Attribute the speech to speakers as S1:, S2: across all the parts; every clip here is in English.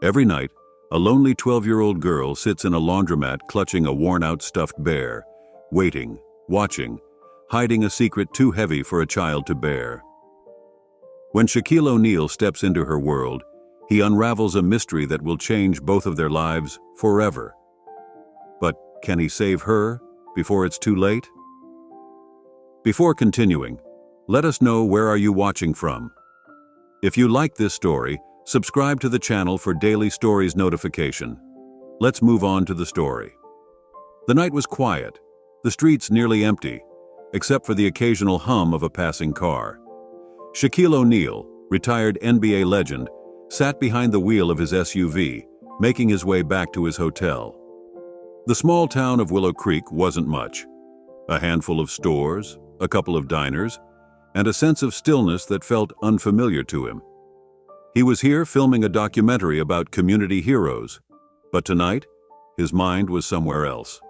S1: Every night, a lonely 12-year-old girl sits in a laundromat clutching a worn-out stuffed bear, waiting, watching, hiding a secret too heavy for a child to bear. When Shaquille O'Neal steps into her world, he unravels a mystery that will change both of their lives forever. But can he save her before it's too late? Before continuing, let us know where are you watching from. If you like this story, subscribe to the channel for daily stories notification. Let's move on to the story. The night was quiet, the streets nearly empty, except for the occasional hum of a passing car. Shaquille O'Neal, retired NBA legend, sat behind the wheel of his SUV, making his way back to his hotel. The small town of Willow Creek wasn't much. A handful of stores, a couple of diners, and a sense of stillness that felt unfamiliar to him. He was here filming a documentary about community heroes, but tonight, his mind was somewhere else.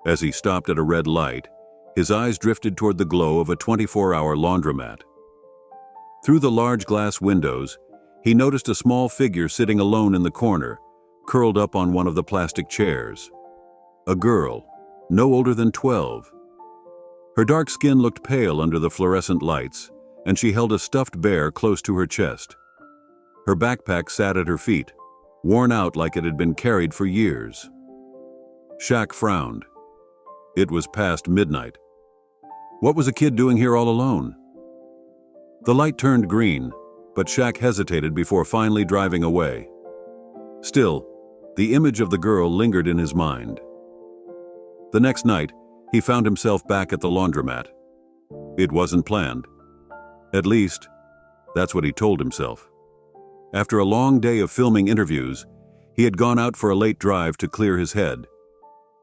S1: As he stopped at a red light, his eyes drifted toward the glow of a 24-hour laundromat. Through the large glass windows, he noticed a small figure sitting alone in the corner, curled up on one of the plastic chairs. A girl, no older than 12. Her dark skin looked pale under the fluorescent lights, and she held a stuffed bear close to her chest. Her backpack sat at her feet, worn out like it had been carried for years. Shaq frowned. It was past midnight. What was a kid doing here all alone? The light turned green, but Shaq hesitated before finally driving away. Still, the image of the girl lingered in his mind. The next night, he found himself back at the laundromat. It wasn't planned. At least, that's what he told himself. After a long day of filming interviews, he had gone out for a late drive to clear his head.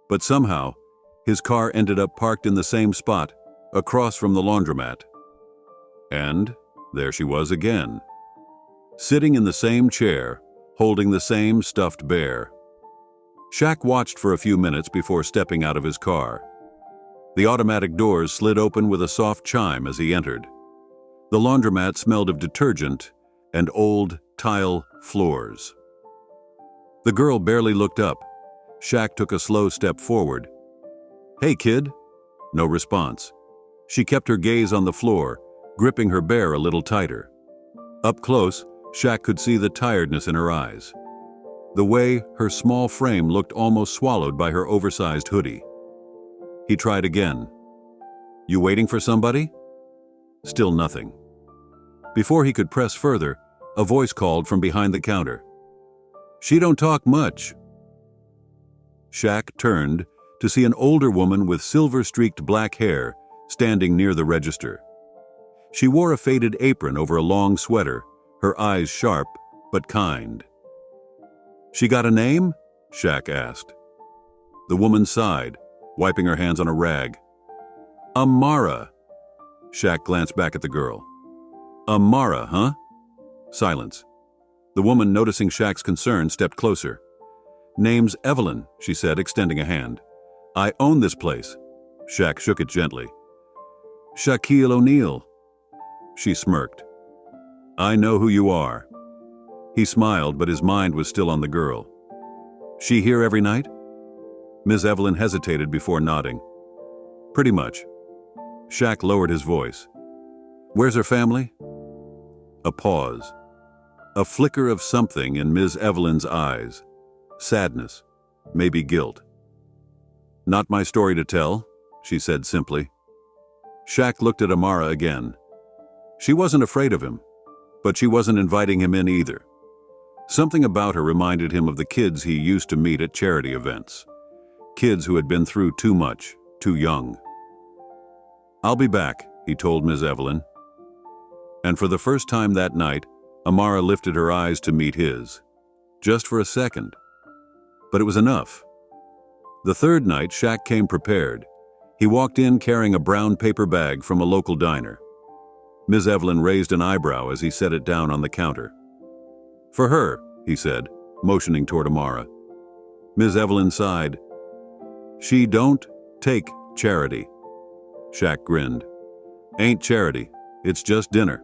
S1: But somehow, his car ended up parked in the same spot, across from the laundromat. And there she was again, sitting in the same chair, holding the same stuffed bear. Shaq watched for a few minutes before stepping out of his car. The automatic doors slid open with a soft chime as he entered. The laundromat smelled of detergent and old tile floors. The girl barely looked up. Shaq took a slow step forward. "Hey, kid." No response. She kept her gaze on the floor, gripping her bear a little tighter. Up close, Shaq could see the tiredness in her eyes. The way her small frame looked almost swallowed by her oversized hoodie. He tried again. "You waiting for somebody?" Still nothing. Before he could press further, a voice called from behind the counter. "She don't talk much." Shaq turned to see an older woman with silver-streaked black hair standing near the register. She wore a faded apron over a long sweater, her eyes sharp but kind. "She got a name?" Shaq asked. The woman sighed, wiping her hands on a rag. "Amara." Shaq glanced back at the girl. "Amara, huh?" Silence. The woman, noticing Shaq's concern, stepped closer. "Name's Evelyn," she said, extending a hand. "I own this place." Shaq shook it gently. "Shaquille O'Neal." She smirked. "I know who you are." He smiled, but his mind was still on the girl. "She here every night?" Ms. Evelyn hesitated before nodding. "Pretty much." Shaq lowered his voice. "Where's her family?" A pause. A flicker of something in Ms. Evelyn's eyes. Sadness, maybe guilt. "Not my story to tell," she said simply. Shaq looked at Amara again. She wasn't afraid of him, but she wasn't inviting him in either. Something about her reminded him of the kids he used to meet at charity events. Kids who had been through too much, too young. "I'll be back," he told Ms. Evelyn. And for the first time that night, Amara lifted her eyes to meet his. Just for a second. But it was enough. The third night, Shaq came prepared. He walked in carrying a brown paper bag from a local diner. Ms. Evelyn raised an eyebrow as he set it down on the counter. "For her," he said, motioning toward Amara. Ms. Evelyn sighed. "She don't take charity." Shaq grinned. "Ain't charity, it's just dinner."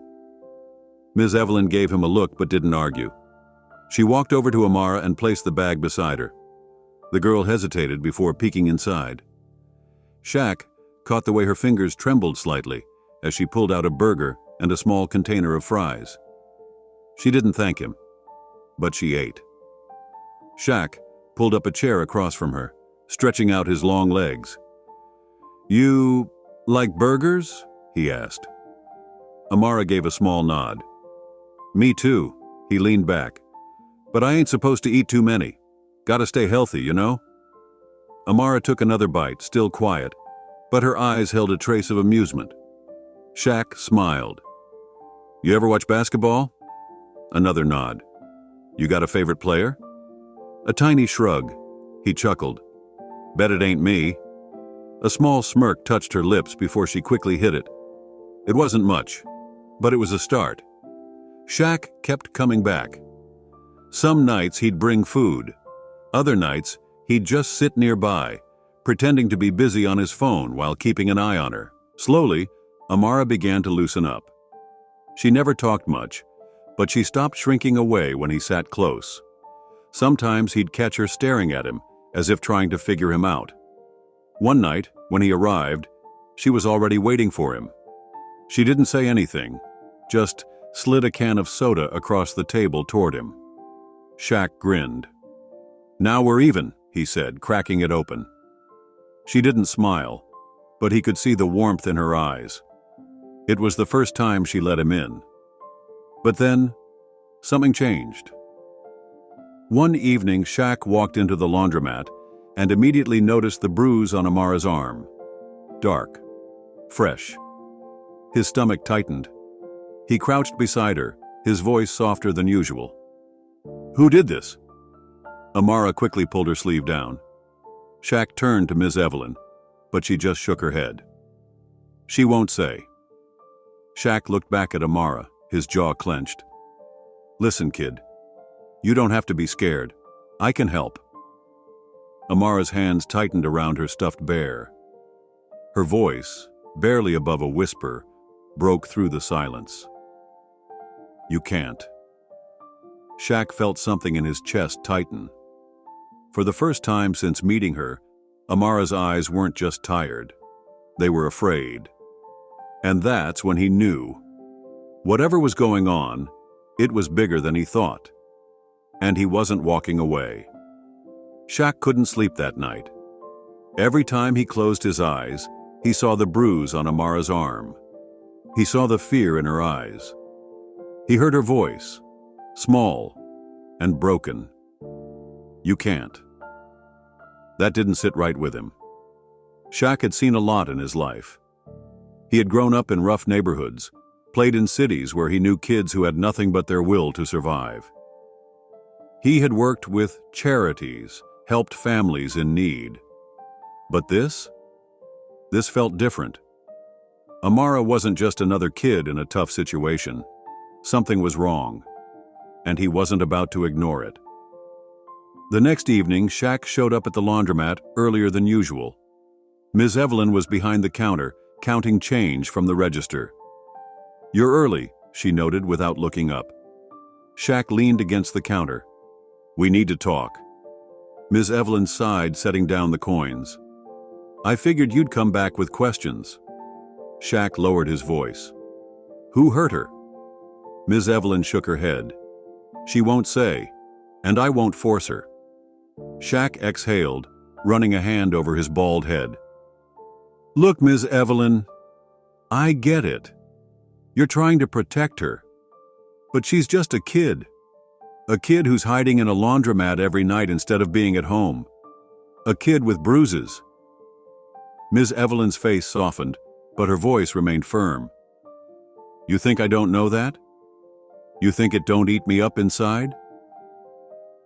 S1: Ms. Evelyn gave him a look but didn't argue. She walked over to Amara and placed the bag beside her. The girl hesitated before peeking inside. Shaq caught the way her fingers trembled slightly as she pulled out a burger and a small container of fries. She didn't thank him, but she ate. Shaq pulled up a chair across from her, stretching out his long legs. "You like burgers?" he asked. Amara gave a small nod. "Me too," he leaned back. "But I ain't supposed to eat too many. Gotta stay healthy, you know?" Amara took another bite, still quiet, but her eyes held a trace of amusement. Shaq smiled. "You ever watch basketball?" Another nod. "You got a favorite player?" A tiny shrug. He chuckled. "Bet it ain't me." A small smirk touched her lips before she quickly hid it. It wasn't much, but it was a start. Shaq kept coming back. Some nights he'd bring food. Other nights he'd just sit nearby, pretending to be busy on his phone while keeping an eye on her. Slowly, Amara began to loosen up. She never talked much, but she stopped shrinking away when he sat close. Sometimes he'd catch her staring at him, as if trying to figure him out. One night, when he arrived, she was already waiting for him. She didn't say anything, just slid a can of soda across the table toward him. Shaq grinned. "Now we're even," he said, cracking it open. She didn't smile, but he could see the warmth in her eyes. It was the first time she let him in. But then, something changed. One evening, Shaq walked into the laundromat and immediately noticed the bruise on Amara's arm. Dark. Fresh. His stomach tightened. He crouched beside her, his voice softer than usual. "Who did this?" Amara quickly pulled her sleeve down. Shaq turned to Ms. Evelyn, but she just shook her head. "She won't say." Shaq looked back at Amara, his jaw clenched. "Listen, kid. You don't have to be scared. I can help." Amara's hands tightened around her stuffed bear. Her voice, barely above a whisper, broke through the silence. "You can't." Shaq felt something in his chest tighten. For the first time since meeting her, Amara's eyes weren't just tired. They were afraid. And that's when he knew. Whatever was going on, it was bigger than he thought. And he wasn't walking away. Shaq couldn't sleep that night. Every time he closed his eyes, he saw the bruise on Amara's arm. He saw the fear in her eyes. He heard her voice, small and broken. "You can't." That didn't sit right with him. Shaq had seen a lot in his life. He had grown up in rough neighborhoods, played in cities where he knew kids who had nothing but their will to survive. He had worked with charities, helped families in need. But this felt different. Amara wasn't just another kid in a tough situation. Something was wrong, and he wasn't about to ignore it. The next evening, Shaq showed up at the laundromat earlier than usual. Ms. Evelyn was behind the counter, counting change from the register. "You're early," she noted without looking up. Shaq leaned against the counter. "We need to talk." Ms. Evelyn sighed, setting down the coins. "I figured you'd come back with questions." Shaq lowered his voice. "Who hurt her?" Ms. Evelyn shook her head. "She won't say, and I won't force her." Shaq exhaled, running a hand over his bald head. "Look, Ms. Evelyn, I get it. You're trying to protect her. But she's just a kid. A kid who's hiding in a laundromat every night instead of being at home. A kid with bruises." Ms. Evelyn's face softened, but her voice remained firm. "You think I don't know that? You think it don't eat me up inside?"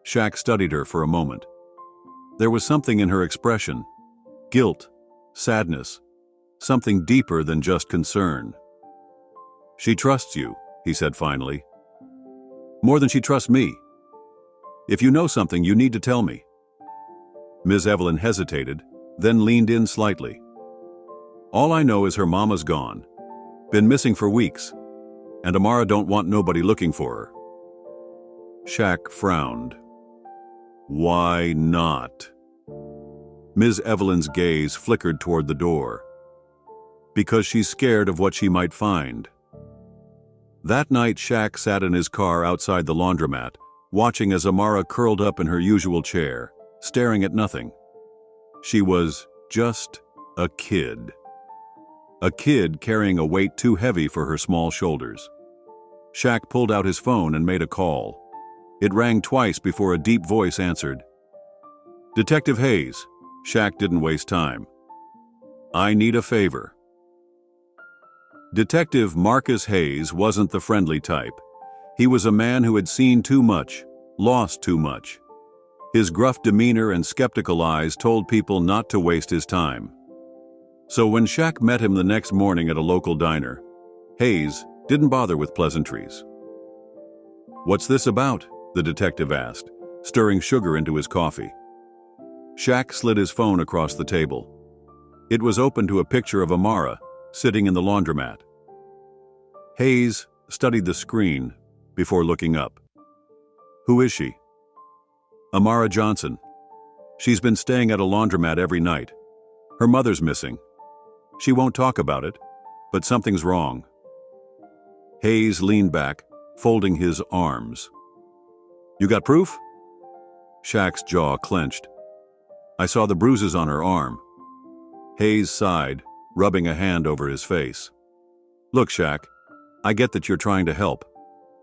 S1: Shaq studied her for a moment. There was something in her expression. Guilt, sadness, something deeper than just concern. "She trusts you," he said finally. "More than she trusts me. If you know something, you need to tell me." Ms. Evelyn hesitated, then leaned in slightly. "All I know is her mama's gone. Been missing for weeks. And Amara don't want nobody looking for her." Shaq frowned. Why not? Ms. Evelyn's gaze flickered toward the door. Because she's scared of what she might find. That night, Shaq sat in his car outside the laundromat, watching as Amara curled up in her usual chair, staring at nothing. She was just a kid. A kid carrying a weight too heavy for her small shoulders. Shaq pulled out his phone and made a call. It rang twice before a deep voice answered. Detective Hayes. Shaq didn't waste time. I need a favor. Detective Marcus Hayes wasn't the friendly type. He was a man who had seen too much, lost too much. His gruff demeanor and skeptical eyes told people not to waste his time. So when Shaq met him the next morning at a local diner, Hayes didn't bother with pleasantries. What's this about? The detective asked, stirring sugar into his coffee. Shaq slid his phone across the table. It was open to a picture of Amara, sitting in the laundromat. Hayes studied the screen before looking up. Who is she? Amara Johnson. She's been staying at a laundromat every night. Her mother's missing. She won't talk about it, but something's wrong. Hayes leaned back, folding his arms. You got proof? Shaq's jaw clenched. I saw the bruises on her arm. Hayes sighed, rubbing a hand over his face. Look, Shaq, I get that you're trying to help,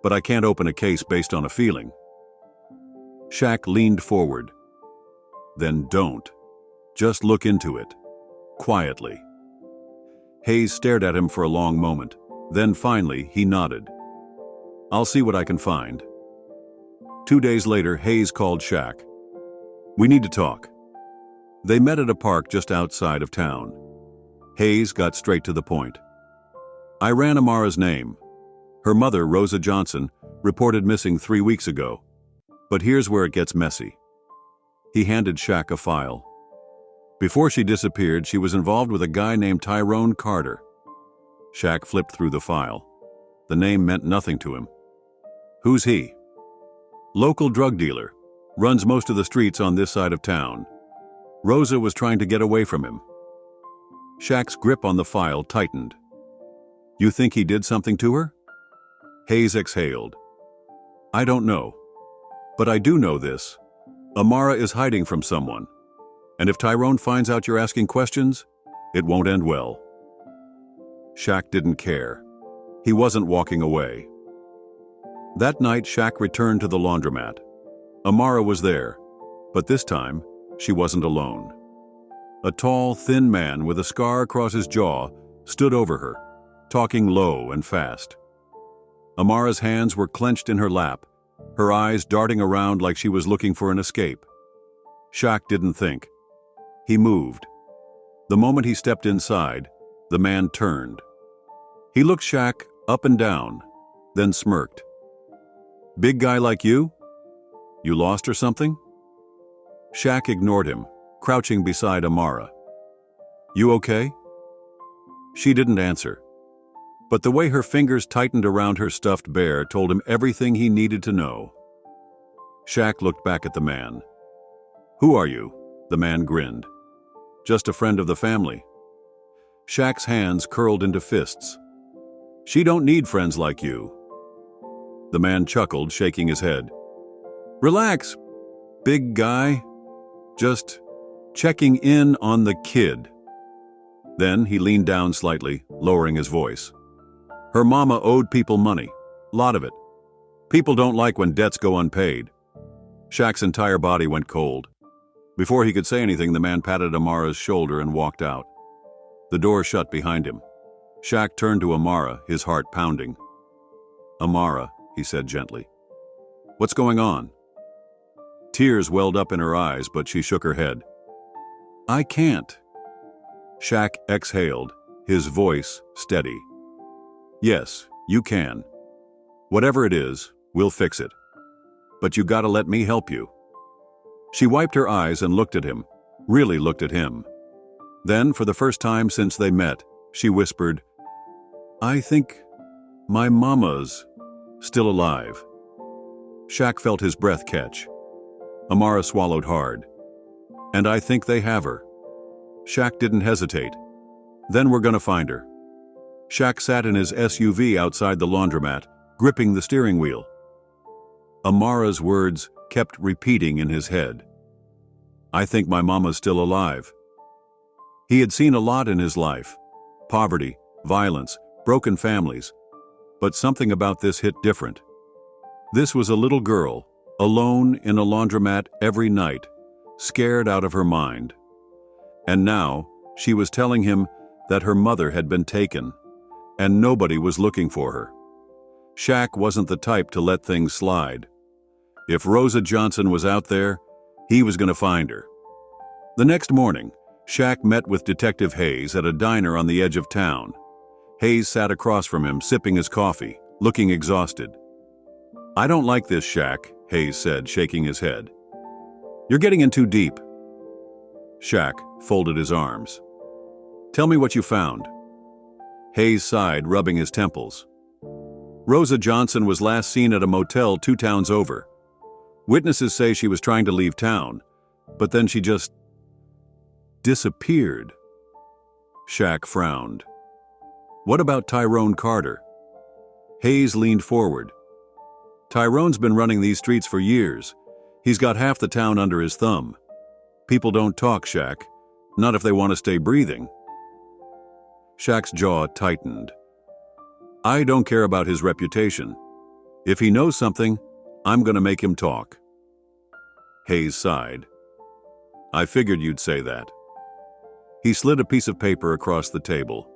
S1: but I can't open a case based on a feeling. Shaq leaned forward. Then don't. Just look into it. Quietly. Hayes stared at him for a long moment. Then finally, he nodded. I'll see what I can find. 2 days later, Hayes called Shaq. We need to talk. They met at a park just outside of town. Hayes got straight to the point. I ran Amara's name. Her mother, Rosa Johnson, reported missing 3 weeks ago. But here's where it gets messy. He handed Shaq a file. Before she disappeared, she was involved with a guy named Tyrone Carter. Shaq flipped through the file. The name meant nothing to him. Who's he? Local drug dealer. Runs most of the streets on this side of town. Rosa was trying to get away from him. Shaq's grip on the file tightened. You think he did something to her? Hayes exhaled. I don't know. But I do know this. Amara is hiding from someone. And if Tyrone finds out you're asking questions, it won't end well. Shaq didn't care. He wasn't walking away. That night, Shaq returned to the laundromat. Amara was there, but this time, she wasn't alone. A tall, thin man with a scar across his jaw stood over her, talking low and fast. Amara's hands were clenched in her lap, her eyes darting around like she was looking for an escape. Shaq didn't think. He moved. The moment he stepped inside, the man turned. He looked Shaq up and down, then smirked. Big guy like you? You lost or something? Shaq ignored him, crouching beside Amara. You okay? She didn't answer. But the way her fingers tightened around her stuffed bear told him everything he needed to know. Shaq looked back at the man. Who are you? The man grinned. Just a friend of the family. Shaq's hands curled into fists. She don't need friends like you. The man chuckled, shaking his head. Relax, big guy. Just checking in on the kid. Then he leaned down slightly, lowering his voice. Her mama owed people money. Lot of it. People don't like when debts go unpaid. Shaq's entire body went cold. Before he could say anything, the man patted Amara's shoulder and walked out. The door shut behind him. Shaq turned to Amara, his heart pounding. Amara, he said gently. What's going on? Tears welled up in her eyes, but she shook her head. I can't. Shaq exhaled, his voice steady. Yes, you can. Whatever it is, we'll fix it. But you gotta let me help you. She wiped her eyes and looked at him, really looked at him. Then, for the first time since they met, she whispered, I think my mama's still alive. Shaq felt his breath catch. Amara swallowed hard. And I think they have her. Shaq didn't hesitate. Then we're gonna find her. Shaq sat in his SUV outside the laundromat, gripping the steering wheel. Amara's words kept repeating in his head. I think my mama's still alive. He had seen a lot in his life. Poverty, violence, broken families. But something about this hit different. This was a little girl, alone in a laundromat every night, scared out of her mind. And now, she was telling him that her mother had been taken, and nobody was looking for her. Shaq wasn't the type to let things slide. If Rosa Johnson was out there, he was going to find her. The next morning, Shaq met with Detective Hayes at a diner on the edge of town. Hayes sat across from him, sipping his coffee, looking exhausted. I don't like this, Shaq, Hayes said, shaking his head. You're getting in too deep. Shaq folded his arms. Tell me what you found. Hayes sighed, rubbing his temples. Rosa Johnson was last seen at a motel 2 towns over. Witnesses say she was trying to leave town, but then she just disappeared. Shaq frowned. What about Tyrone Carter? Hayes leaned forward. Tyrone's been running these streets for years. He's got half the town under his thumb. People don't talk, Shaq. Not if they want to stay breathing. Shaq's jaw tightened. I don't care about his reputation. If he knows something, I'm going to make him talk. Hayes sighed. I figured you'd say that. He slid a piece of paper across the table.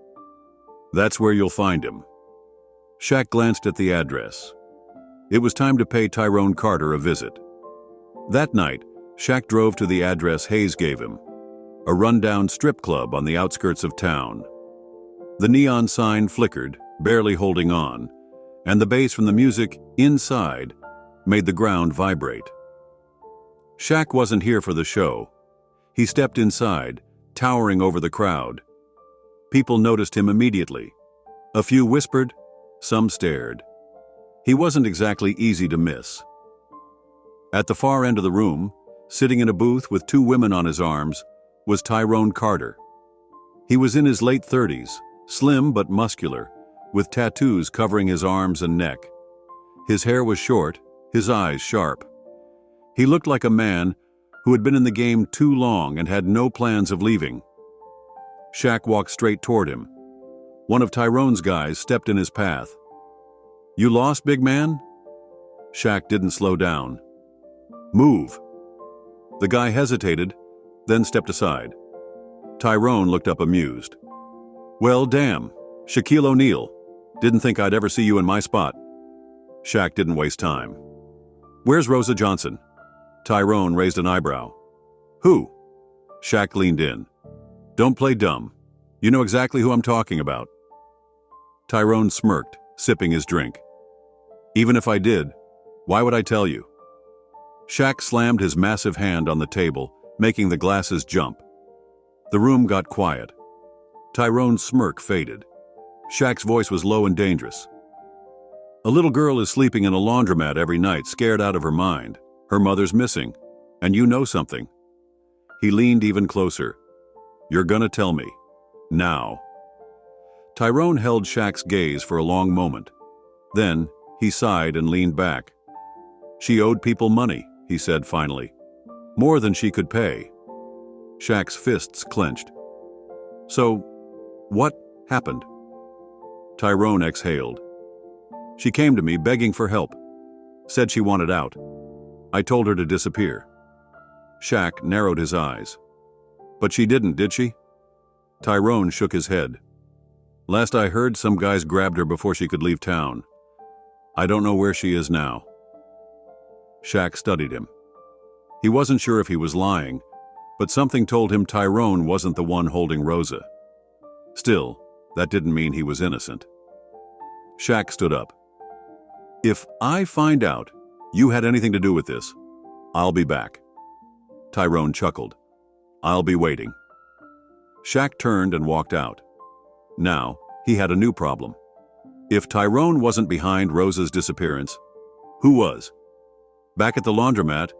S1: That's where you'll find him. Shaq glanced at the address. It was time to pay Tyrone Carter a visit. That night, Shaq drove to the address Hayes gave him, a rundown strip club on the outskirts of town. The neon sign flickered, barely holding on, and the bass from the music inside made the ground vibrate. Shaq wasn't here for the show. He stepped inside, towering over the crowd. People noticed him immediately. A few whispered, some stared. He wasn't exactly easy to miss. At the far end of the room, sitting in a booth with 2 women on his arms, was Tyrone Carter. He was in his late 30s, slim but muscular, with tattoos covering his arms and neck. His hair was short, his eyes sharp. He looked like a man who had been in the game too long and had no plans of leaving. Shaq walked straight toward him. One of Tyrone's guys stepped in his path. You lost, big man? Shaq didn't slow down. Move. The guy hesitated, then stepped aside. Tyrone looked up amused. Well, damn, Shaquille O'Neal. Didn't think I'd ever see you in my spot. Shaq didn't waste time. Where's Rosa Johnson? Tyrone raised an eyebrow. Who? Shaq leaned in. Don't play dumb. You know exactly who I'm talking about. Tyrone smirked, sipping his drink. Even if I did, why would I tell you? Shaq slammed his massive hand on the table, making the glasses jump. The room got quiet. Tyrone's smirk faded. Shaq's voice was low and dangerous. A little girl is sleeping in a laundromat every night, scared out of her mind. Her mother's missing, and you know something. He leaned even closer. You're gonna tell me. Now. Tyrone held Shaq's gaze for a long moment. Then, he sighed and leaned back. She owed people money, he said finally. More than she could pay. Shaq's fists clenched. So, what happened? Tyrone exhaled. She came to me begging for help. Said she wanted out. I told her to disappear. Shaq narrowed his eyes. But she didn't, did she? Tyrone shook his head. Last I heard, some guys grabbed her before she could leave town. I don't know where she is now. Shaq studied him. He wasn't sure if he was lying, but something told him Tyrone wasn't the one holding Rosa. Still, that didn't mean he was innocent. Shaq stood up. If I find out you had anything to do with this, I'll be back. Tyrone chuckled. I'll be waiting. Shaq turned and walked out. Now, he had a new problem. If Tyrone wasn't behind Rosa's disappearance, who was? Back at the laundromat,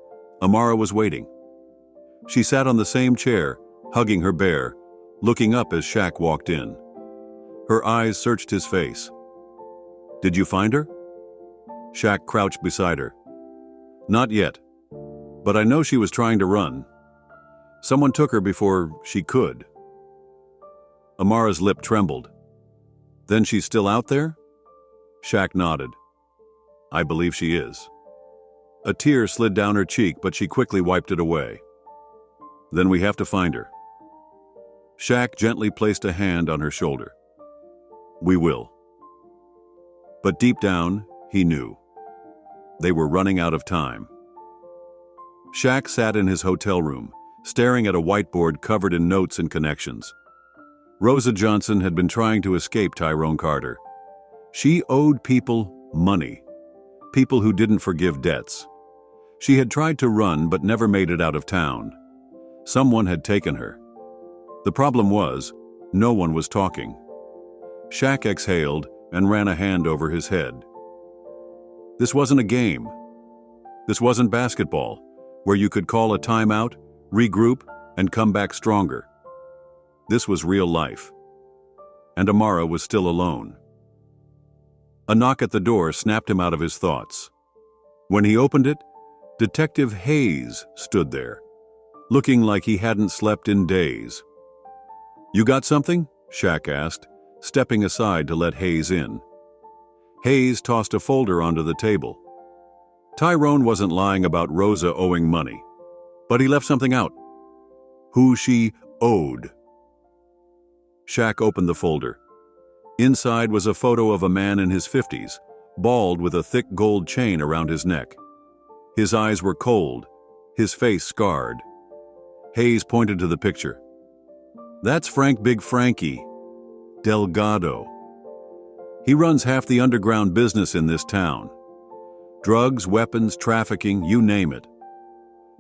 S1: Amara was waiting. She sat on the same chair, hugging her bear, looking up as Shaq walked in. Her eyes searched his face. "Did you find her?" Shaq crouched beside her. "Not yet, but I know she was trying to run. Someone took her before she could." Amara's lip trembled. "Then she's still out there?" Shaq nodded. "I believe she is." A tear slid down her cheek, but she quickly wiped it away. "Then we have to find her." Shaq gently placed a hand on her shoulder. "We will." But deep down, he knew. They were running out of time. Shaq sat in his hotel room, staring at a whiteboard covered in notes and connections. Rosa Johnson had been trying to escape Tyrone Carter. She owed people money, people who didn't forgive debts. She had tried to run but never made it out of town. Someone had taken her. The problem was, no one was talking. Shaq exhaled and ran a hand over his head. This wasn't a game. This wasn't basketball, where you could call a timeout, regroup, and come back stronger. This was real life. And Amara was still alone. A knock at the door snapped him out of his thoughts. When he opened it, Detective Hayes stood there, looking like he hadn't slept in days. "You got something?" Shaq asked, stepping aside to let Hayes in. Hayes tossed a folder onto the table. Tyrone wasn't lying about Rosa owing money, but he left something out. Who she owed. Shaq opened the folder. Inside was a photo of a man in his 50s, bald with a thick gold chain around his neck. His eyes were cold, his face scarred. Hayes pointed to the picture. "That's Big Frankie. Delgado. He runs half the underground business in this town. Drugs, weapons, trafficking, you name it."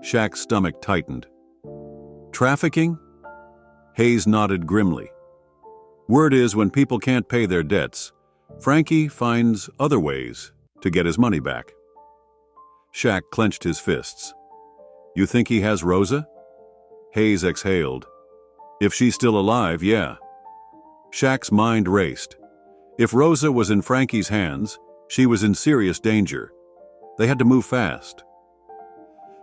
S1: Shaq's stomach tightened. "Trafficking?" Hayes nodded grimly. "Word is when people can't pay their debts, Frankie finds other ways to get his money back." Shaq clenched his fists. "You think he has Rosa?" Hayes exhaled. "If she's still alive, yeah." Shaq's mind raced. If Rosa was in Frankie's hands, she was in serious danger. They had to move fast.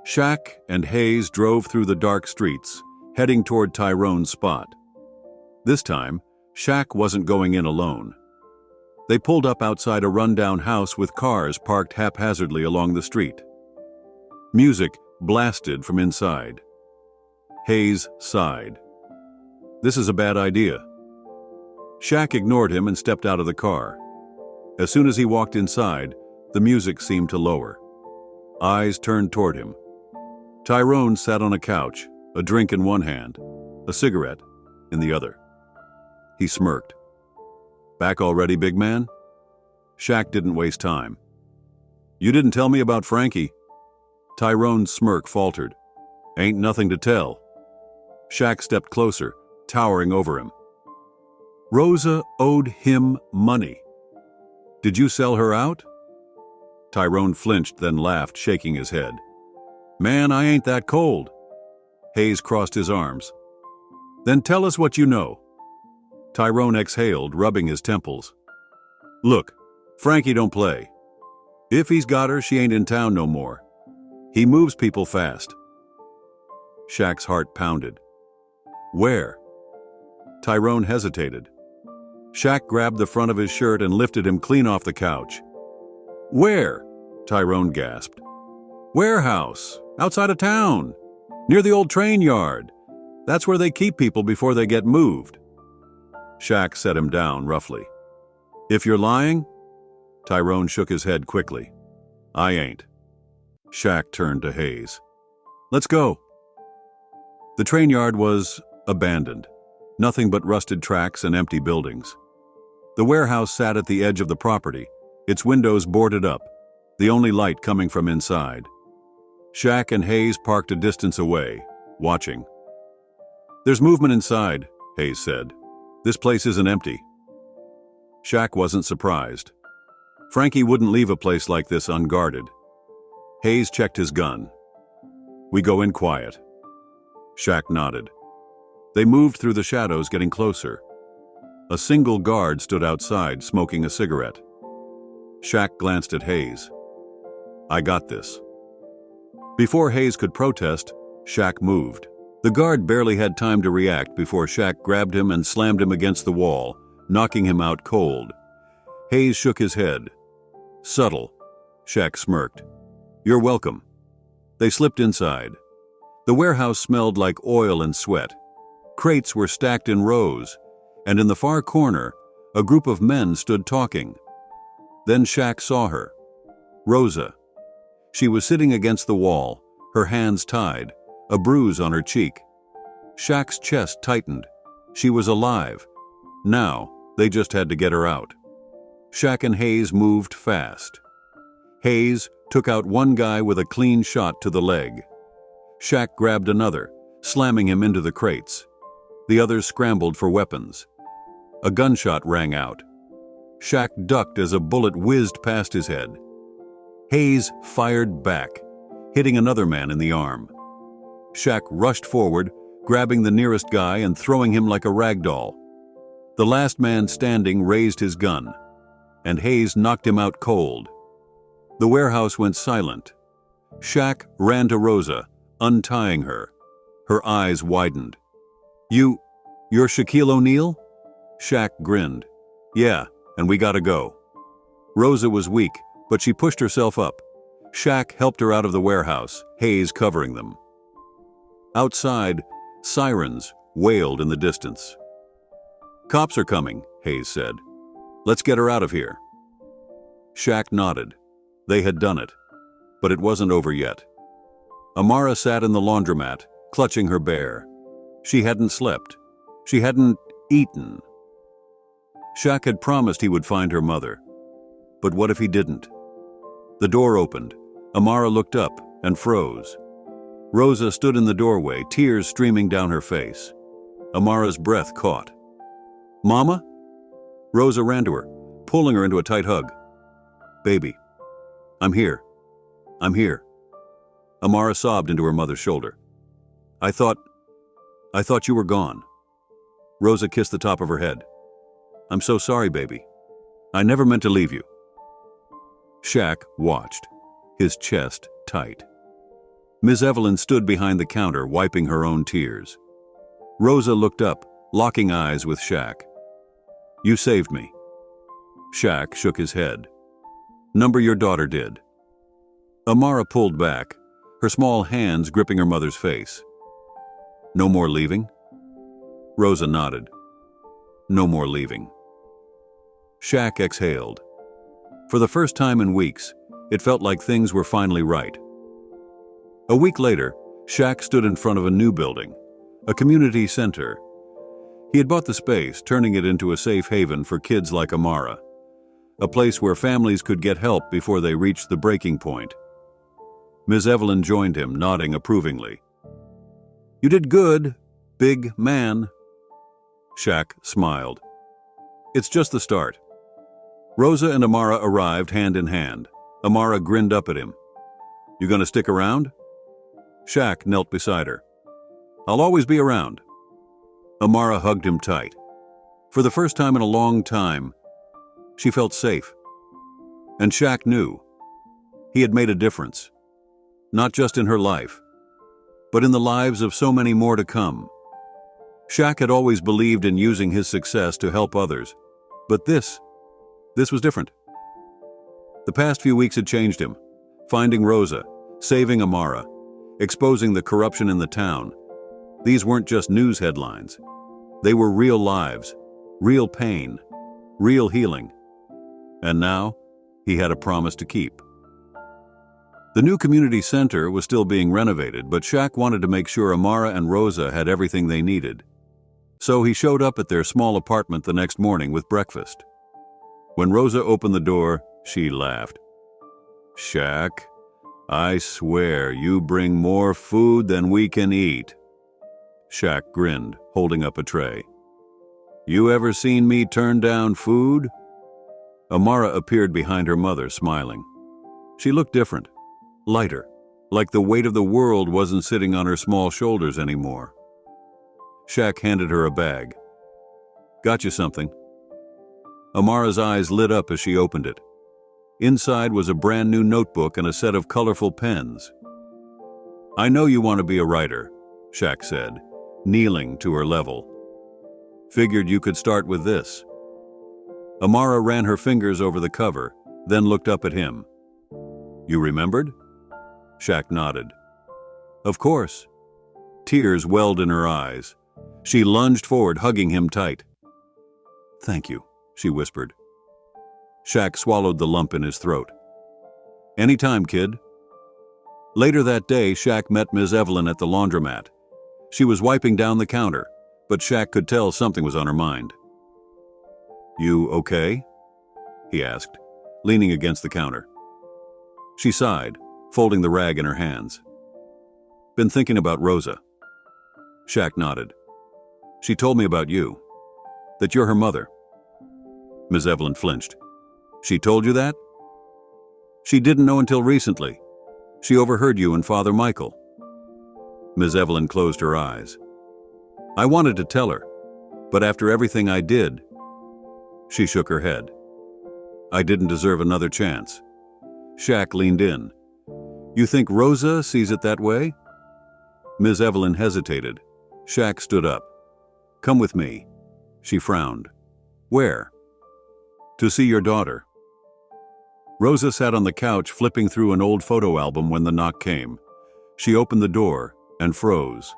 S1: Shaq and Hayes drove through the dark streets, heading toward Tyrone's spot. This time, Shaq wasn't going in alone. They pulled up outside a rundown house with cars parked haphazardly along the street. Music blasted from inside. Hayes sighed. "This is a bad idea." Shaq ignored him and stepped out of the car. As soon as he walked inside, the music seemed to lower. Eyes turned toward him. Tyrone sat on a couch, a drink in one hand, a cigarette in the other. He smirked. "Back already, big man?" Shaq didn't waste time. "You didn't tell me about Frankie." Tyrone's smirk faltered. "Ain't nothing to tell." Shaq stepped closer, towering over him. "Rosa owed him money. Did you sell her out?" Tyrone flinched, then laughed, shaking his head. "Man, I ain't that cold." Hayes crossed his arms. "Then tell us what you know." Tyrone exhaled, rubbing his temples. "Look, Frankie don't play. If he's got her, she ain't in town no more. He moves people fast." Shaq's heart pounded. "Where?" Tyrone hesitated. Shaq grabbed the front of his shirt and lifted him clean off the couch. "Where?" Tyrone gasped. "Warehouse, outside of town, near the old train yard. That's where they keep people before they get moved." Shaq set him down roughly. "If you're lying?" Tyrone shook his head quickly. "I ain't." Shaq turned to Hayes. "Let's go." The train yard was abandoned. Nothing but rusted tracks and empty buildings. The warehouse sat at the edge of the property, its windows boarded up, the only light coming from inside. Shaq and Hayes parked a distance away, watching. "There's movement inside," Hayes said. "This place isn't empty." Shaq wasn't surprised. Frankie wouldn't leave a place like this unguarded. Hayes checked his gun. "We go in quiet." Shaq nodded. They moved through the shadows, getting closer. A single guard stood outside, smoking a cigarette. Shaq glanced at Hayes. "I got this." Before Hayes could protest, Shaq moved. The guard barely had time to react before Shaq grabbed him and slammed him against the wall, knocking him out cold. Hayes shook his head. "Subtle," Shaq smirked. "You're welcome." They slipped inside. The warehouse smelled like oil and sweat. Crates were stacked in rows, and in the far corner, a group of men stood talking. Then Shaq saw her. Rosa. She was sitting against the wall, her hands tied, a bruise on her cheek. Shaq's chest tightened. She was alive. Now, they just had to get her out. Shaq and Hayes moved fast. Hayes took out one guy with a clean shot to the leg. Shaq grabbed another, slamming him into the crates. The others scrambled for weapons. A gunshot rang out. Shaq ducked as a bullet whizzed past his head. Hayes fired back, hitting another man in the arm. Shaq rushed forward, grabbing the nearest guy and throwing him like a rag doll. The last man standing raised his gun, and Hayes knocked him out cold. The warehouse went silent. Shaq ran to Rosa, untying her. Her eyes widened. You're Shaquille O'Neal?" Shaq grinned. "Yeah, and we gotta go." Rosa was weak, but she pushed herself up. Shaq helped her out of the warehouse, Hayes covering them. Outside, sirens wailed in the distance. "Cops are coming," Hayes said. "Let's get her out of here." Shaq nodded. They had done it. But it wasn't over yet. Amara sat in the laundromat, clutching her bear. She hadn't slept. She hadn't eaten. Shaq had promised he would find her mother. But what if he didn't? The door opened. Amara looked up and froze. Rosa stood in the doorway, tears streaming down her face. Amara's breath caught. "Mama?" Rosa ran to her, pulling her into a tight hug. "Baby, I'm here. I'm here." Amara sobbed into her mother's shoulder. I thought you were gone." Rosa kissed the top of her head. "I'm so sorry, baby. I never meant to leave you." Shaq watched, his chest tight. Ms. Evelyn stood behind the counter, wiping her own tears. Rosa looked up, locking eyes with Shaq. "You saved me." Shaq shook his head. "Number your daughter did." Amara pulled back, her small hands gripping her mother's face. "No more leaving?" Rosa nodded. "No more leaving." Shaq exhaled. For the first time in weeks, it felt like things were finally right. A week later, Shaq stood in front of a new building, a community center. He had bought the space, turning it into a safe haven for kids like Amara, a place where families could get help before they reached the breaking point. Ms. Evelyn joined him, nodding approvingly. "You did good, big man." Shaq smiled. "It's just the start." Rosa and Amara arrived hand in hand. Amara grinned up at him. "You gonna stick around?" Shaq knelt beside her. "I'll always be around." Amara hugged him tight. For the first time in a long time, she felt safe. And Shaq knew he had made a difference, not just in her life, but in the lives of so many more to come. Shaq had always believed in using his success to help others, but this was different. The past few weeks had changed him, finding Rosa, saving Amara, exposing the corruption in the town. These weren't just news headlines. They were real lives, real pain, real healing. And now, he had a promise to keep. The new community center was still being renovated, but Shaq wanted to make sure Amara and Rosa had everything they needed. So he showed up at their small apartment the next morning with breakfast. When Rosa opened the door, she laughed. "Shaq, I swear you bring more food than we can eat." Shaq grinned, holding up a tray. "You ever seen me turn down food?" Amara appeared behind her mother, smiling. She looked different, lighter, like the weight of the world wasn't sitting on her small shoulders anymore. Shaq handed her a bag. "Got you something." Amara's eyes lit up as she opened it. Inside was a brand new notebook and a set of colorful pens. "I know you want to be a writer," Shaq said, kneeling to her level. "Figured you could start with this." Amara ran her fingers over the cover, then looked up at him. "You remembered?" Shaq nodded. "Of course." Tears welled in her eyes. She lunged forward, hugging him tight. "Thank you," she whispered. Shaq swallowed the lump in his throat. "Anytime, kid." Later that day, Shaq met Ms. Evelyn at the laundromat. She was wiping down the counter, but Shaq could tell something was on her mind. "You okay?" he asked, leaning against the counter. She sighed, folding the rag in her hands. "Been thinking about Rosa." Shaq nodded. "She told me about you, that you're her mother." Ms. Evelyn flinched. "She told you that?" "She didn't know until recently. She overheard you and Father Michael." Ms. Evelyn closed her eyes. "I wanted to tell her, but after everything I did..." She shook her head. "I didn't deserve another chance." Shaq leaned in. "You think Rosa sees it that way?" Ms. Evelyn hesitated. Shaq stood up. "Come with me." She frowned. "Where?" "To see your daughter." Rosa sat on the couch flipping through an old photo album when the knock came. She opened the door and froze.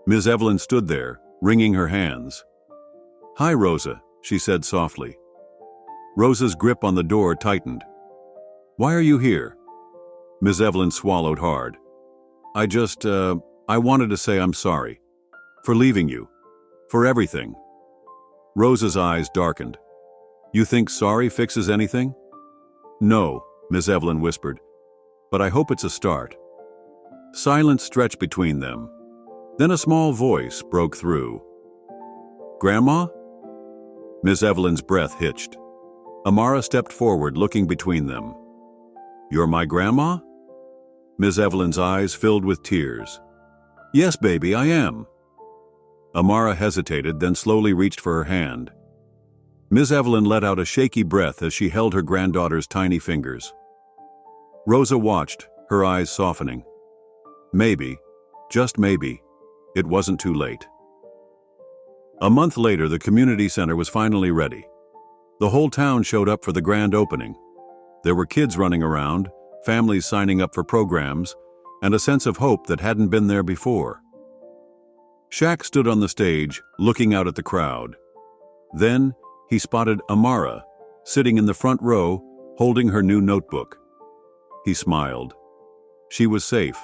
S1: Ms. Evelyn stood there, wringing her hands. "Hi, Rosa," she said softly. Rosa's grip on the door tightened. "Why are you here?" Ms. Evelyn swallowed hard. I wanted to say I'm sorry. For leaving you. For everything." Rosa's eyes darkened. "You think sorry fixes anything?" "No," Ms. Evelyn whispered. "But I hope it's a start." Silence stretched between them. Then a small voice broke through. "Grandma?" Ms. Evelyn's breath hitched. Amara stepped forward, looking between them. "You're my grandma?" Ms. Evelyn's eyes filled with tears. "Yes, baby, I am." Amara hesitated, then slowly reached for her hand. Ms. Evelyn let out a shaky breath as she held her granddaughter's tiny fingers. Rosa watched, her eyes softening. Maybe, just maybe, it wasn't too late. A month later, the community center was finally ready. The whole town showed up for the grand opening. There were kids running around, families signing up for programs, and a sense of hope that hadn't been there before. Shaq stood on the stage, looking out at the crowd. Then, he spotted Amara, sitting in the front row, holding her new notebook. He smiled. She was safe.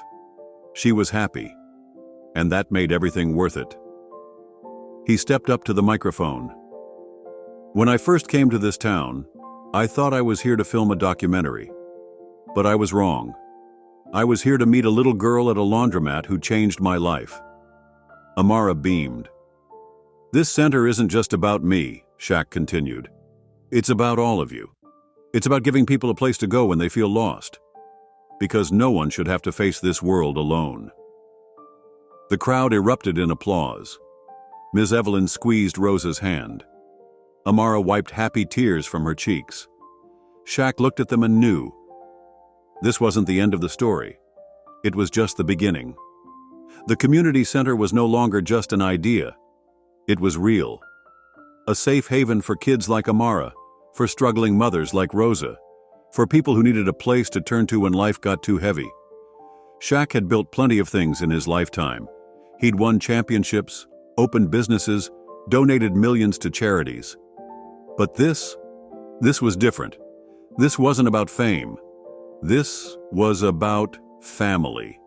S1: She was happy. And that made everything worth it. He stepped up to the microphone. "When I first came to this town, I thought I was here to film a documentary. But I was wrong. I was here to meet a little girl at a laundromat who changed my life." Amara beamed. "This center isn't just about me," Shaq continued. "It's about all of you. It's about giving people a place to go when they feel lost. Because no one should have to face this world alone." The crowd erupted in applause. Ms. Evelyn squeezed Rosa's hand. Amara wiped happy tears from her cheeks. Shaq looked at them and knew. This wasn't the end of the story. It was just the beginning. The community center was no longer just an idea. It was real. A safe haven for kids like Amara, for struggling mothers like Rosa, for people who needed a place to turn to when life got too heavy. Shaq had built plenty of things in his lifetime. He'd won championships, opened businesses, donated millions to charities. But this was different. This wasn't about fame. This was about family.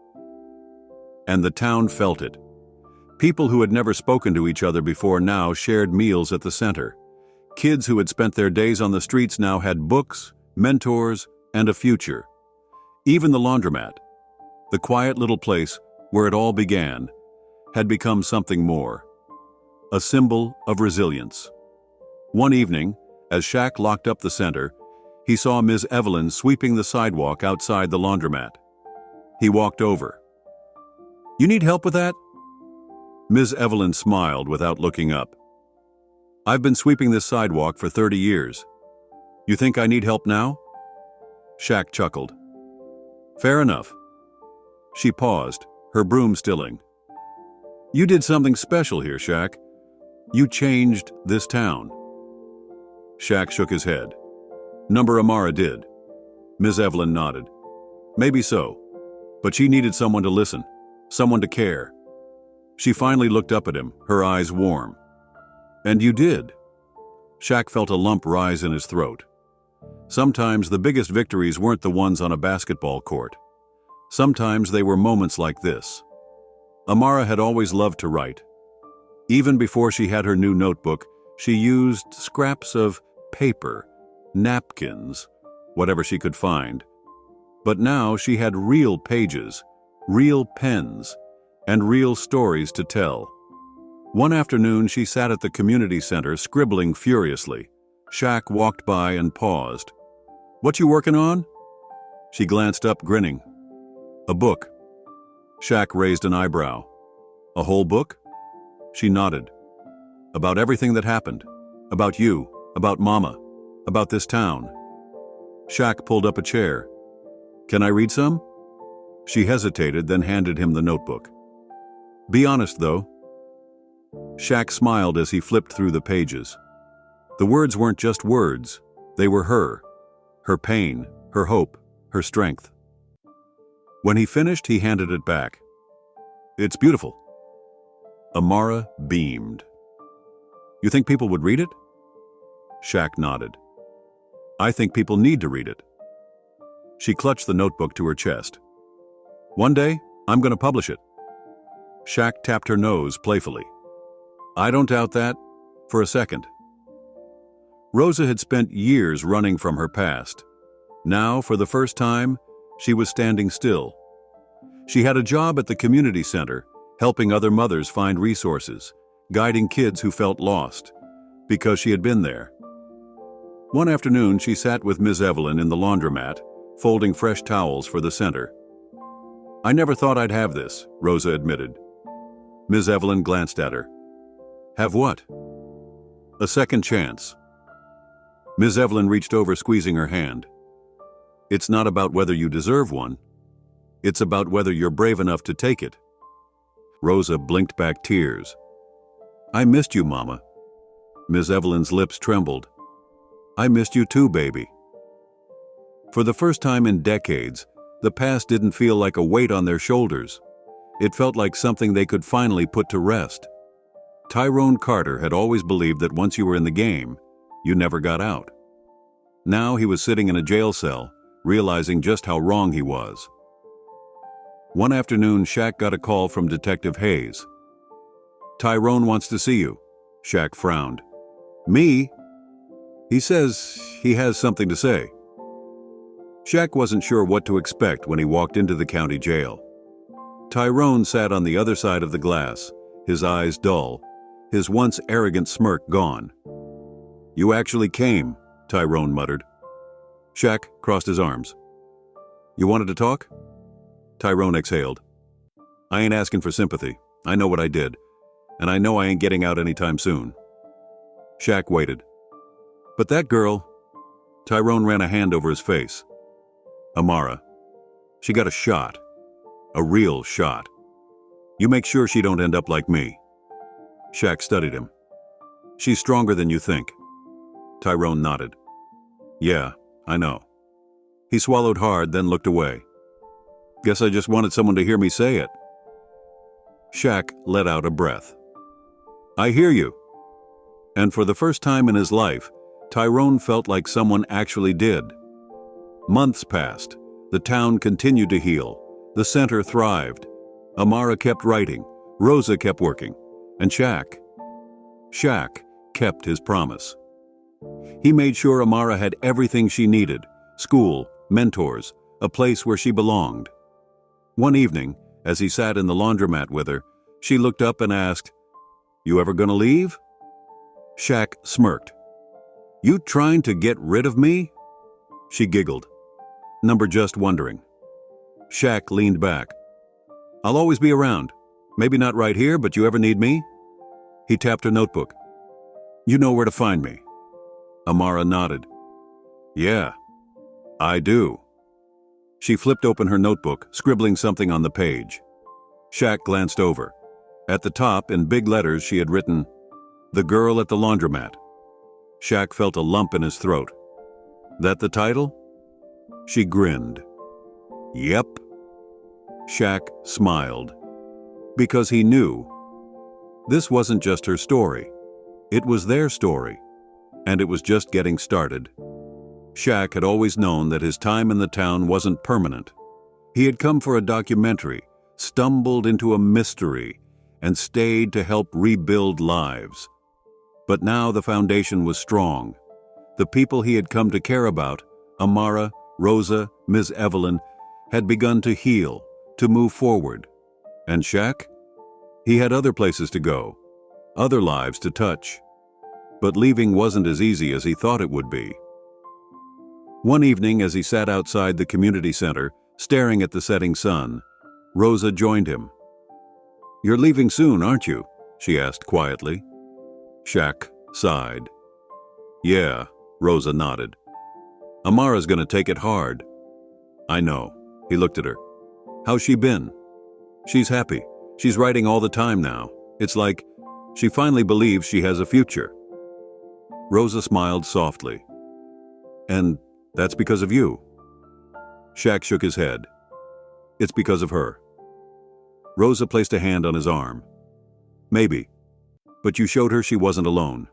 S1: And the town felt it. People who had never spoken to each other before now shared meals at the center. Kids who had spent their days on the streets now had books, mentors, and a future. Even the laundromat, the quiet little place where it all began, had become something more. A symbol of resilience. One evening, as Shaq locked up the center, he saw Ms. Evelyn sweeping the sidewalk outside the laundromat. He walked over. You need help with that? Ms. Evelyn smiled without looking up. I've been sweeping this sidewalk for 30 years. You think I need help now? Shaq chuckled. Fair enough. She paused, her broom stilling. You did something special here, Shaq. You changed this town. Shaq shook his head. Number Amara did. Ms. Evelyn nodded. Maybe so, but she needed someone to listen, someone to care. She finally looked up at him, her eyes warm. And you did. Shaq felt a lump rise in his throat. Sometimes the biggest victories weren't the ones on a basketball court. Sometimes they were moments like this. Amara had always loved to write. Even before she had her new notebook, she used scraps of paper, napkins, whatever she could find. But now she had real pages, real pens, and real stories to tell. One afternoon, she sat at the community center scribbling furiously. Shaq walked by and paused. What you working on? She glanced up, grinning. A book. Shaq raised an eyebrow. A whole book? She nodded. About everything that happened. About you. About Mama. About this town. Shaq pulled up a chair. Can I read some? She hesitated, then handed him the notebook. Be honest, though. Shaq smiled as he flipped through the pages. The words weren't just words. They were her. Her pain, her hope, her strength. When he finished, he handed it back. It's beautiful. Amara beamed. You think people would read it? Shaq nodded. I think people need to read it. She clutched the notebook to her chest. One day, I'm going to publish it. Shaq tapped her nose playfully. I don't doubt that for a second. Rosa had spent years running from her past. Now, for the first time, she was standing still. She had a job at the community center, helping other mothers find resources, guiding kids who felt lost, because she had been there. One afternoon, she sat with Ms. Evelyn in the laundromat, folding fresh towels for the center. I never thought I'd have this, Rosa admitted. Ms. Evelyn glanced at her. Have what? A second chance. Ms. Evelyn reached over, squeezing her hand. It's not about whether you deserve one. It's about whether you're brave enough to take it. Rosa blinked back tears. I missed you, Mama. Ms. Evelyn's lips trembled. I missed you too, baby. For the first time in decades, the past didn't feel like a weight on their shoulders. It felt like something they could finally put to rest. Tyrone Carter had always believed that once you were in the game, you never got out. Now he was sitting in a jail cell, realizing just how wrong he was. One afternoon, Shaq got a call from Detective Hayes. Tyrone wants to see you. Shaq frowned. Me? He says he has something to say. Shaq wasn't sure what to expect when he walked into the county jail. Tyrone sat on the other side of the glass, his eyes dull, his once arrogant smirk gone. You actually came, Tyrone muttered. Shaq crossed his arms. You wanted to talk? Tyrone exhaled. I ain't asking for sympathy. I know what I did, and I know I ain't getting out anytime soon. Shaq waited. But that girl... Tyrone ran a hand over his face. Amara. She got a shot. A real shot. You make sure she don't end up like me. Shaq studied him. She's stronger than you think. Tyrone nodded. Yeah, I know. He swallowed hard, then looked away. Guess I just wanted someone to hear me say it. Shaq let out a breath. I hear you. And for the first time in his life, Tyrone felt like someone actually did. Months passed. The town continued to heal. The center thrived. Amara kept writing. Rosa kept working. And Shaq kept his promise. He made sure Amara had everything she needed: school, mentors, a place where she belonged. One evening, as he sat in the laundromat with her, she looked up and asked, You ever gonna leave? Shaq smirked. You trying to get rid of me? She giggled. Number just wondering. Shaq leaned back. I'll always be around. Maybe not right here, but you ever need me? He tapped her notebook. You know where to find me. Amara nodded. Yeah, I do. She flipped open her notebook, scribbling something on the page. Shaq glanced over. At the top, in big letters, she had written, The Girl at the Laundromat. Shaq felt a lump in his throat. That the title? She grinned. Yep. Shaq smiled. Because he knew. This wasn't just her story. It was their story. And it was just getting started. Shaq had always known that his time in the town wasn't permanent. He had come for a documentary, stumbled into a mystery, and stayed to help rebuild lives. But now the foundation was strong. The people he had come to care about, Amara, Rosa, Ms. Evelyn, had begun to heal, to move forward. And Shaq? He had other places to go, other lives to touch. But leaving wasn't as easy as he thought it would be. One evening, as he sat outside the community center, staring at the setting sun, Rosa joined him. You're leaving soon, aren't you? She asked quietly. Shaq sighed. Yeah, Rosa nodded. Amara's gonna take it hard. I know. He looked at her. How's she been? She's happy. She's writing all the time now. It's like she finally believes she has a future. Rosa smiled softly. And that's because of you. Shaq shook his head. It's because of her. Rosa placed a hand on his arm. Maybe. But you showed her she wasn't alone.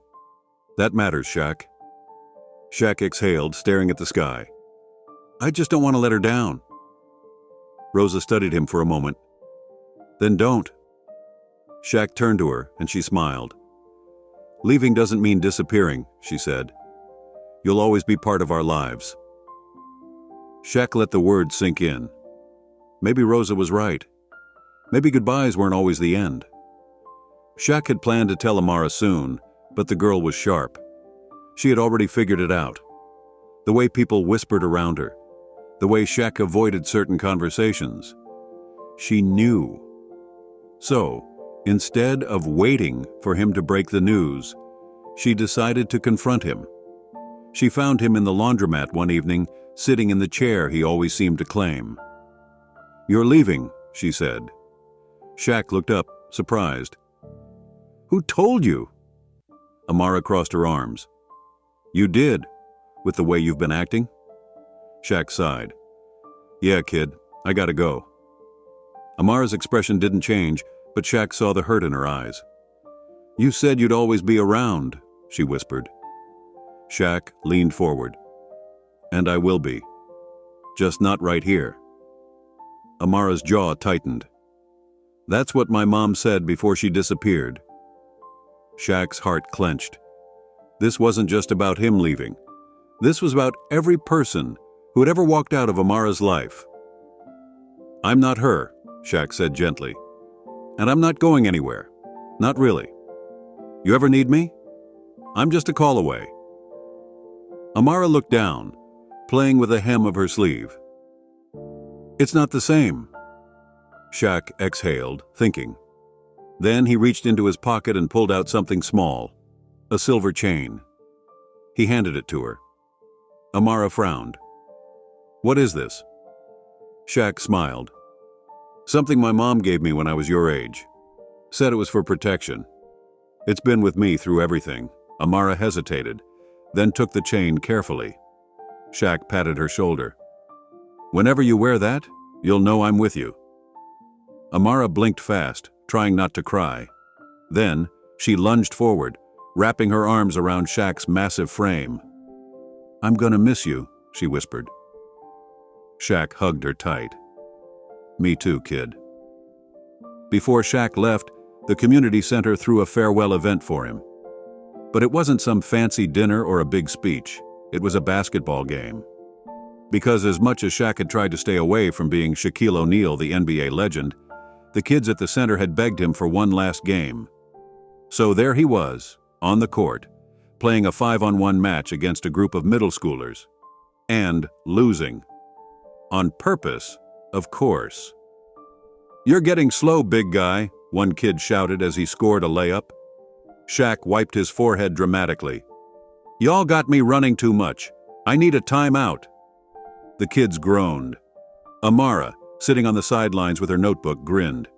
S1: That matters, Shaq. Shaq exhaled, staring at the sky. I just don't want to let her down. Rosa studied him for a moment. Then don't. Shaq turned to her, and she smiled. Leaving doesn't mean disappearing, she said. You'll always be part of our lives. Shaq let the words sink in. Maybe Rosa was right. Maybe goodbyes weren't always the end. Shaq had planned to tell Amara soon, but the girl was sharp. She had already figured it out. The way people whispered around her, the way Shaq avoided certain conversations. She knew. So, instead of waiting for him to break the news, she decided to confront him. She found him in the laundromat one evening, sitting in the chair he always seemed to claim. You're leaving, she said. Shaq looked up, surprised. Who told you? Amara crossed her arms. You did, with the way you've been acting? Shaq sighed. Yeah, kid, I gotta go. Amara's expression didn't change, but Shaq saw the hurt in her eyes. You said you'd always be around, she whispered. Shaq leaned forward. And I will be. Just not right here. Amara's jaw tightened. That's what my mom said before she disappeared. Shaq's heart clenched. This wasn't just about him leaving. This was about every person who had ever walked out of Amara's life. I'm not her, Shaq said gently. And I'm not going anywhere. Not really. You ever need me? I'm just a call away. Amara looked down, playing with the hem of her sleeve. It's not the same. Shaq exhaled, thinking. Then he reached into his pocket and pulled out something small, a silver chain. He handed it to her. Amara frowned. What is this? Shaq smiled. Something my mom gave me when I was your age. Said it was for protection. It's been with me through everything. Amara hesitated, then took the chain carefully. Shaq patted her shoulder. Whenever you wear that, you'll know I'm with you. Amara blinked fast, trying not to cry. Then, she lunged forward, wrapping her arms around Shaq's massive frame. I'm gonna miss you, she whispered. Shaq hugged her tight. Me too, kid. Before Shaq left, the community center threw a farewell event for him. But it wasn't some fancy dinner or a big speech. It was a basketball game. Because as much as Shaq had tried to stay away from being Shaquille O'Neal, the NBA legend, the kids at the center had begged him for one last game. So there he was, on the court, playing a 5-on-1 match against a group of middle schoolers. And losing. On purpose, Of course. "You're getting slow, big guy," one kid shouted as he scored a layup. Shaq wiped his forehead dramatically. "Y'all got me running too much. I need a timeout." The kids groaned. Amara, sitting on the sidelines with her notebook, grinned.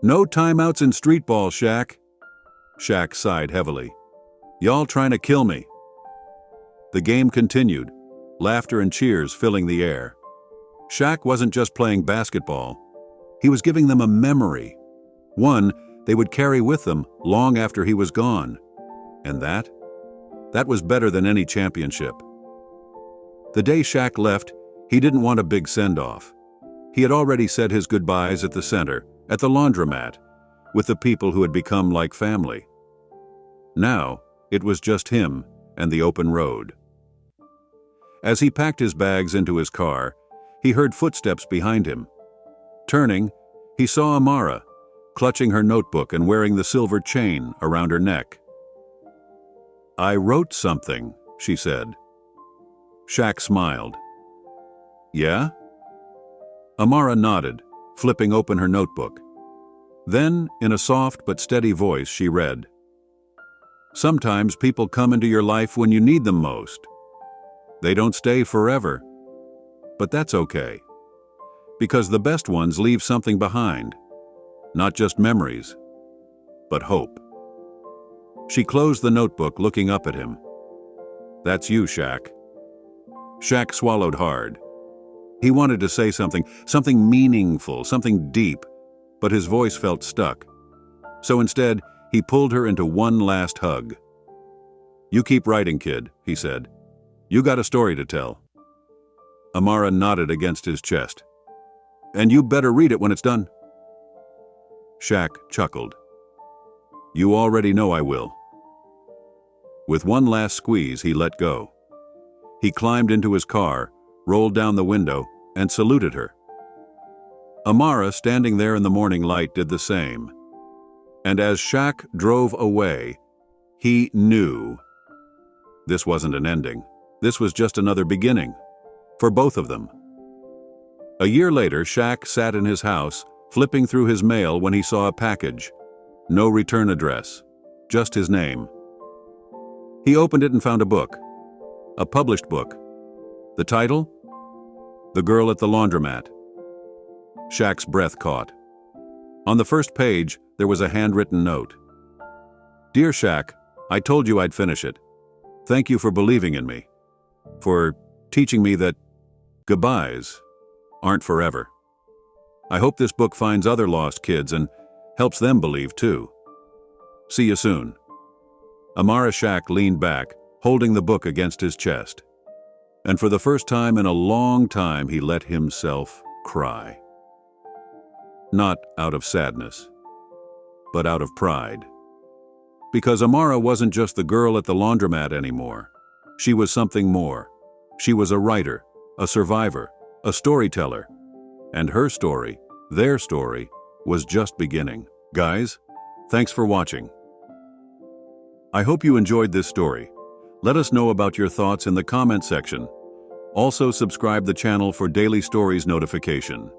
S1: "No timeouts in street ball, Shaq." Shaq sighed heavily. "Y'all trying to kill me." The game continued, laughter and cheers filling the air. Shaq wasn't just playing basketball. He was giving them a memory, one they would carry with them long after he was gone. And that was better than any championship. The day Shaq left, he didn't want a big send-off. He had already said his goodbyes at the center, at the laundromat, with the people who had become like family. Now, it was just him and the open road. As he packed his bags into his car, he heard footsteps behind him. Turning, he saw Amara, clutching her notebook and wearing the silver chain around her neck. "I wrote something," she said. Shaq smiled. "Yeah?" Amara nodded, flipping open her notebook. Then, in a soft but steady voice, she read, "Sometimes people come into your life when you need them most. They don't stay forever. But that's okay. Because the best ones leave something behind. Not just memories, but hope." She closed the notebook, looking up at him. "That's you, Shaq." Shaq swallowed hard. He wanted to say something meaningful, something deep, but his voice felt stuck. So instead, he pulled her into one last hug. "You keep writing, kid," he said. "You got a story to tell." Amara nodded against his chest. "And you better read it when it's done." Shaq chuckled. "You already know I will." With one last squeeze, he let go. He climbed into his car, rolled down the window, and saluted her. Amara, standing there in the morning light, did the same. And as Shaq drove away, he knew this wasn't an ending. This was just another beginning, for both of them. A year later, Shaq sat in his house, flipping through his mail when he saw a package. No return address, just his name. He opened it and found a book, a published book. The title? The Girl at the Laundromat. Shaq's breath caught. On the first page, there was a handwritten note. "Dear Shaq, I told you I'd finish it. Thank you for believing in me, for teaching me that goodbyes aren't forever. I hope this book finds other lost kids and helps them believe too. See you soon." Amara. Shaq leaned back, holding the book against his chest. And for the first time in a long time, he let himself cry. Not out of sadness, but out of pride. Because Amara wasn't just the girl at the laundromat anymore. She was something more. She was a writer, a survivor, a storyteller. And her story, their story, was just beginning. Guys, thanks for watching. I hope you enjoyed this story. Let us know about your thoughts in the comment section. Also subscribe the channel for daily stories notification.